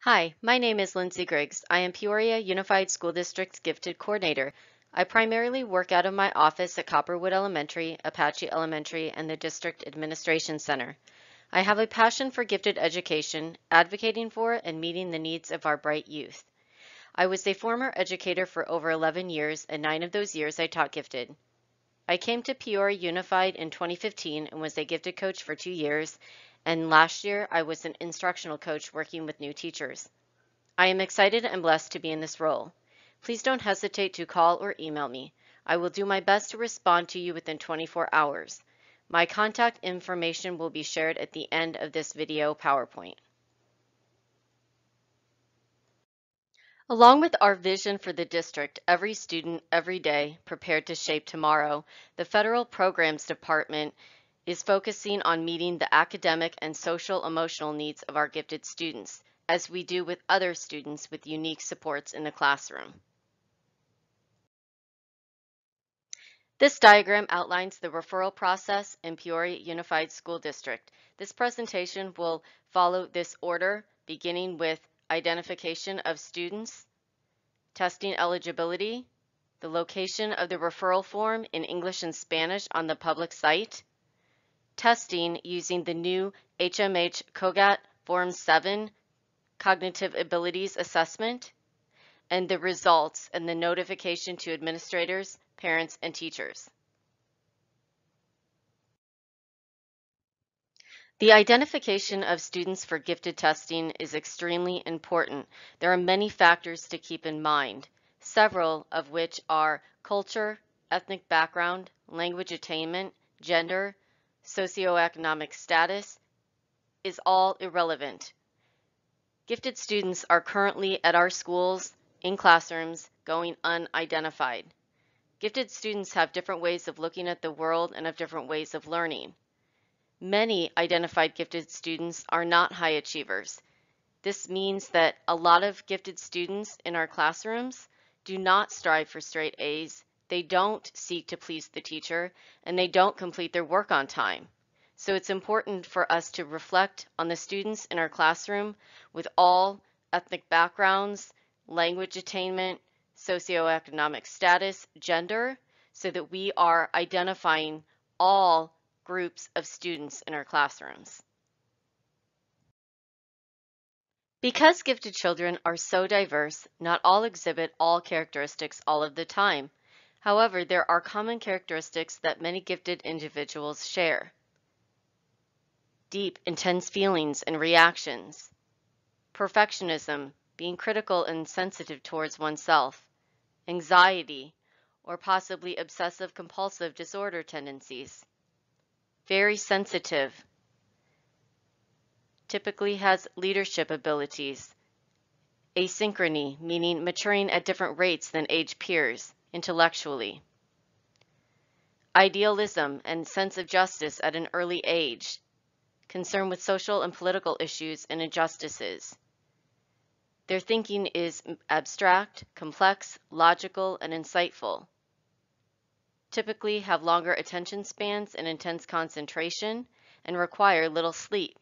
Hi, my name is Lindsay Griggs. I am Peoria Unified School District's Gifted Coordinator. I primarily work out of my office at Copperwood Elementary, Apache Elementary, and the District Administration Center. I have a passion for gifted education, advocating for and meeting the needs of our bright youth. I was a former educator for over 11 years, and 9 of those years I taught gifted. I came to Peoria Unified in 2015 and was a gifted coach for 2 years, and last year I was an instructional coach working with new teachers. I am excited and blessed to be in this role. Please don't hesitate to call or email me. I will do my best to respond to you within 24 hours. My contact information will be shared at the end of this video PowerPoint. Along with our vision for the district, every student, every day, prepared to shape tomorrow, the Federal Programs Department is focusing on meeting the academic and social emotional needs of our gifted students, as we do with other students with unique supports in the classroom. This diagram outlines the referral process in Peoria Unified School District. This presentation will follow this order, beginning with identification of students, testing eligibility, the location of the referral form in English and Spanish on the public site, testing using the new HMH Cogut Form 7 Cognitive Abilities Assessment, and the results and the notification to administrators, parents, and teachers. The identification of students for gifted testing is extremely important. There are many factors to keep in mind, several of which are culture, ethnic background, language attainment, gender, socioeconomic status is all irrelevant. Gifted students are currently at our schools, in classrooms, going unidentified. Gifted students have different ways of looking at the world and have different ways of learning. Many identified gifted students are not high achievers. This means that a lot of gifted students in our classrooms do not strive for straight A's, they don't seek to please the teacher, and they don't complete their work on time. So it's important for us to reflect on the students in our classroom with all ethnic backgrounds, language attainment, socioeconomic status, gender, so that we are identifying all groups of students in our classrooms. Because gifted children are so diverse, not all exhibit all characteristics all of the time. However, there are common characteristics that many gifted individuals share. Deep, intense feelings and reactions. Perfectionism, being critical and sensitive towards oneself. Anxiety, or possibly obsessive-compulsive disorder tendencies. Very sensitive, typically has leadership abilities. Asynchrony, meaning maturing at different rates than age peers, intellectually. Idealism and sense of justice at an early age. Concern with social and political issues and injustices. Their thinking is abstract, complex, logical, and insightful. Typically have longer attention spans and intense concentration and require little sleep.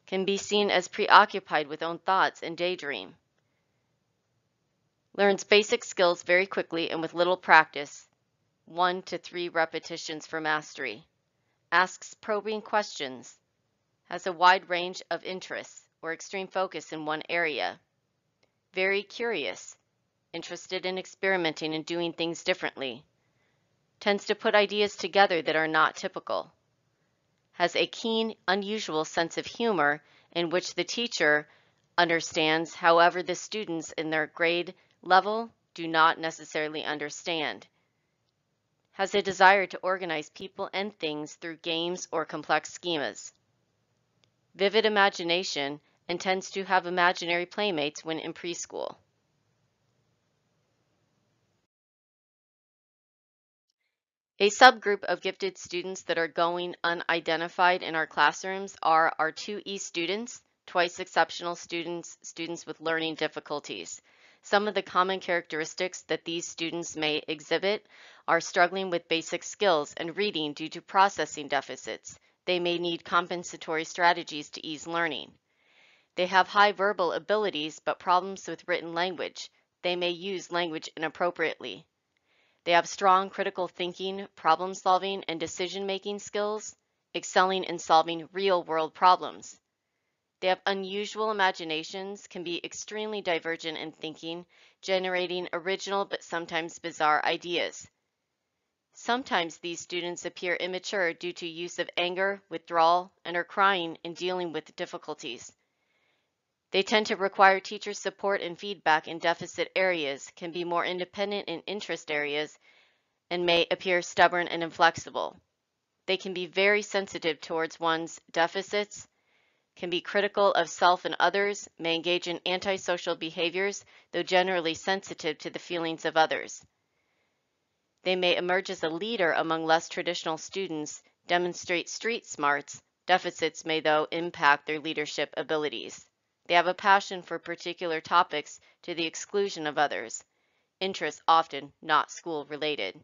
Can be seen as preoccupied with own thoughts and daydream. Learns basic skills very quickly and with little practice, 1 to 3 repetitions for mastery. Asks probing questions. Has a wide range of interests or extreme focus in one area. Very curious, interested in experimenting and doing things differently. Tends to put ideas together that are not typical. Has a keen, unusual sense of humor in which the teacher understands, however, the students in their grade level do not necessarily understand. Has a desire to organize people and things through games or complex schemas. Vivid imagination and tends to have imaginary playmates when in preschool. A subgroup of gifted students that are going unidentified in our classrooms are our 2E students, twice exceptional students, students with learning difficulties. Some of the common characteristics that these students may exhibit are struggling with basic skills and reading due to processing deficits. They may need compensatory strategies to ease learning. They have high verbal abilities but problems with written language. They may use language inappropriately. They have strong critical thinking, problem solving, and decision making skills, excelling in solving real world problems. They have unusual imaginations, can be extremely divergent in thinking, generating original but sometimes bizarre ideas. Sometimes these students appear immature due to use of anger, withdrawal, and are crying in dealing with difficulties. They tend to require teacher support and feedback in deficit areas, can be more independent in interest areas, and may appear stubborn and inflexible. They can be very sensitive towards one's deficits, can be critical of self and others, may engage in antisocial behaviors, though generally sensitive to the feelings of others. They may emerge as a leader among less traditional students, demonstrate street smarts. Deficits may, though, impact their leadership abilities. They have a passion for particular topics to the exclusion of others. Interests often not school-related.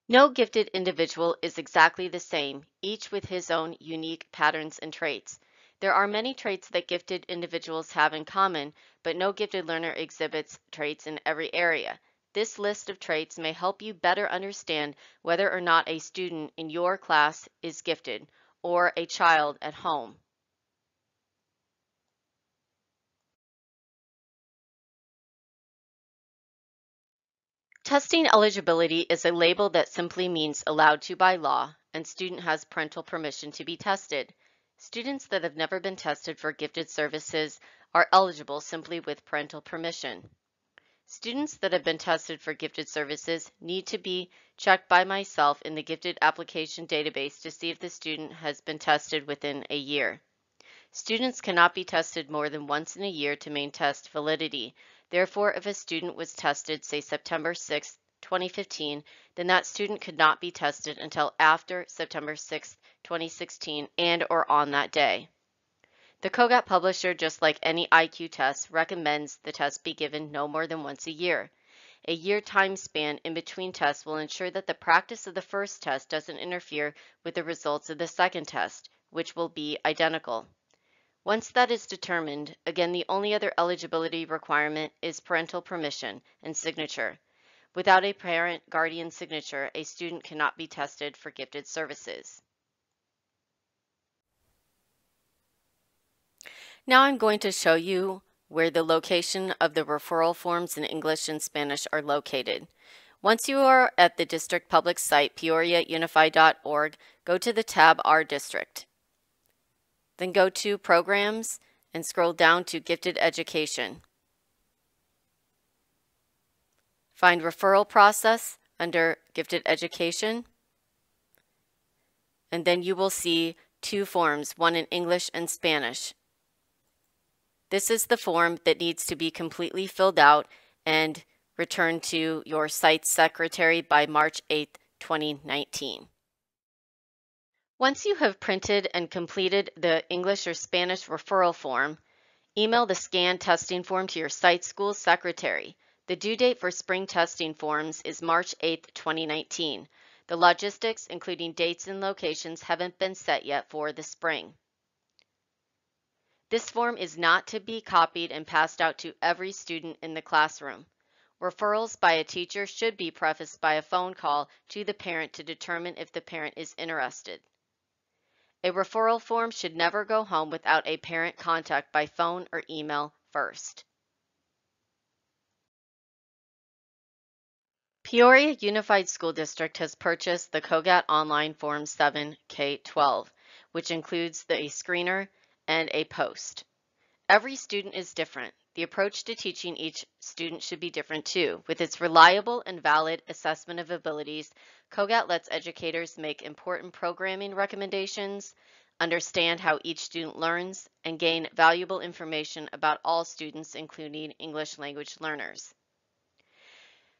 No gifted individual is exactly the same, each with his own unique patterns and traits. There are many traits that gifted individuals have in common, but no gifted learner exhibits traits in every area. This list of traits may help you better understand whether or not a student in your class is gifted, or a child at home. Testing eligibility is a label that simply means allowed to by law, and student has parental permission to be tested. Students that have never been tested for gifted services are eligible simply with parental permission. Students that have been tested for gifted services need to be checked by myself in the gifted application database to see if the student has been tested within a year. Students cannot be tested more than once in a year to maintain test validity. Therefore, if a student was tested, say September 6, 2015, then that student could not be tested until after September 6, 2016, and or on that day. The Cogut publisher, just like any IQ test, recommends the test be given no more than once a year. A year time span in between tests will ensure that the practice of the first test doesn't interfere with the results of the second test, which will be identical. Once that is determined, again, the only other eligibility requirement is parental permission and signature. Without a parent-guardian signature, a student cannot be tested for gifted services. Now I'm going to show you where the location of the referral forms in English and Spanish are located. Once you are at the district public site, peoriaunified.org, go to the tab Our District. Then go to Programs and scroll down to Gifted Education. Find Referral Process under Gifted Education, and then you will see two forms, one in English and Spanish. This is the form that needs to be completely filled out and returned to your site secretary by March 8, 2019. Once you have printed and completed the English or Spanish referral form, email the scanned testing form to your site school secretary. The due date for spring testing forms is March 8, 2019. The logistics, including dates and locations, haven't been set yet for the spring. This form is not to be copied and passed out to every student in the classroom. Referrals by a teacher should be prefaced by a phone call to the parent to determine if the parent is interested. A referral form should never go home without a parent contact by phone or email first. Peoria Unified School District has purchased the Cogut Online Form 7 K-12, which includes a screener and a post. Every student is different. The approach to teaching each student should be different too. With its reliable and valid assessment of abilities, Cogut lets educators make important programming recommendations, understand how each student learns, and gain valuable information about all students, including English language learners.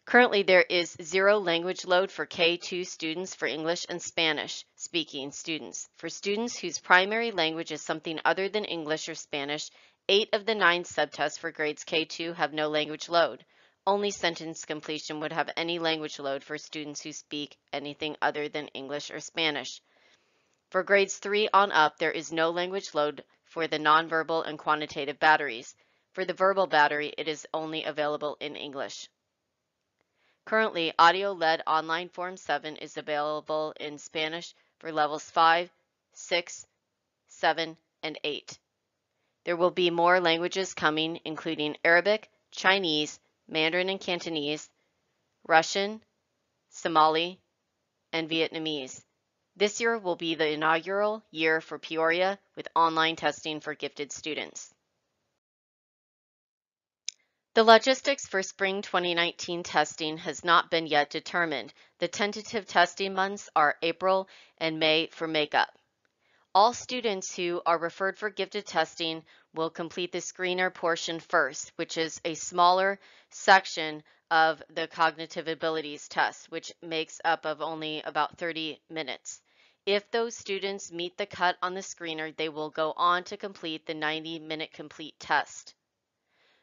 Currently, there is zero language load for K2 students for English and Spanish speaking students. For students whose primary language is something other than English or Spanish, 8 of the 9 subtests for grades K2 have no language load. Only sentence completion would have any language load for students who speak anything other than English or Spanish. For grades 3 on up, there is no language load for the nonverbal and quantitative batteries. For the verbal battery, it is only available in English. Currently, audio-led online Form 7 is available in Spanish for levels 5, 6, 7, and 8. There will be more languages coming, including Arabic, Chinese, Mandarin and Cantonese, Russian, Somali, and Vietnamese. This year will be the inaugural year for Peoria with online testing for gifted students. The logistics for spring 2019 testing has not been yet determined. The tentative testing months are April and May for makeup. All students who are referred for gifted testing will complete the screener portion first, which is a smaller section of the cognitive abilities test, which makes up of only about 30 minutes. If those students meet the cut on the screener, they will go on to complete the 90-minute complete test.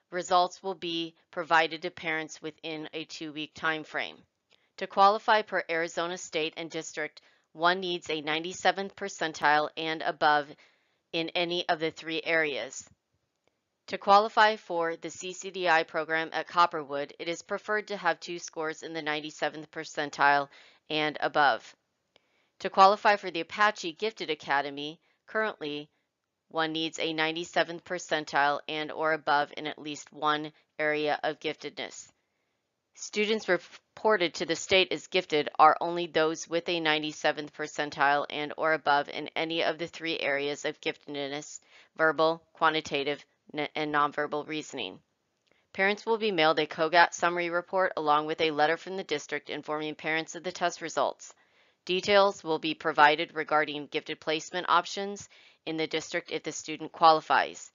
Results will be provided to parents within a 2-week time frame. To qualify per Arizona State and District, one needs a 97th percentile and above in any of the 3 areas. To qualify for the CCDI program at Copperwood, it is preferred to have 2 scores in the 97th percentile and above. To qualify for the Apache Gifted Academy, currently, one needs a 97th percentile and or above in at least one area of giftedness. Students reported to the state as gifted are only those with a 97th percentile and or above in any of the 3 areas of giftedness: verbal, quantitative, and nonverbal reasoning. Parents will be mailed a Cogut summary report along with a letter from the district informing parents of the test results. Details will be provided regarding gifted placement options in the district if the student qualifies.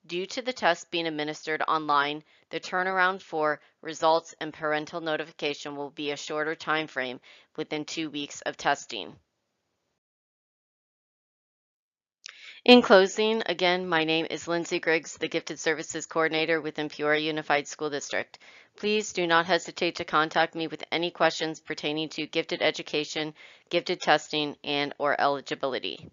Due to the test being administered online, the turnaround for results and parental notification will be a shorter time frame within 2 weeks of testing. In closing, again, my name is Lindsay Griggs, the Gifted Services Coordinator within Peoria Unified School District. Please do not hesitate to contact me with any questions pertaining to gifted education, gifted testing, and/or eligibility.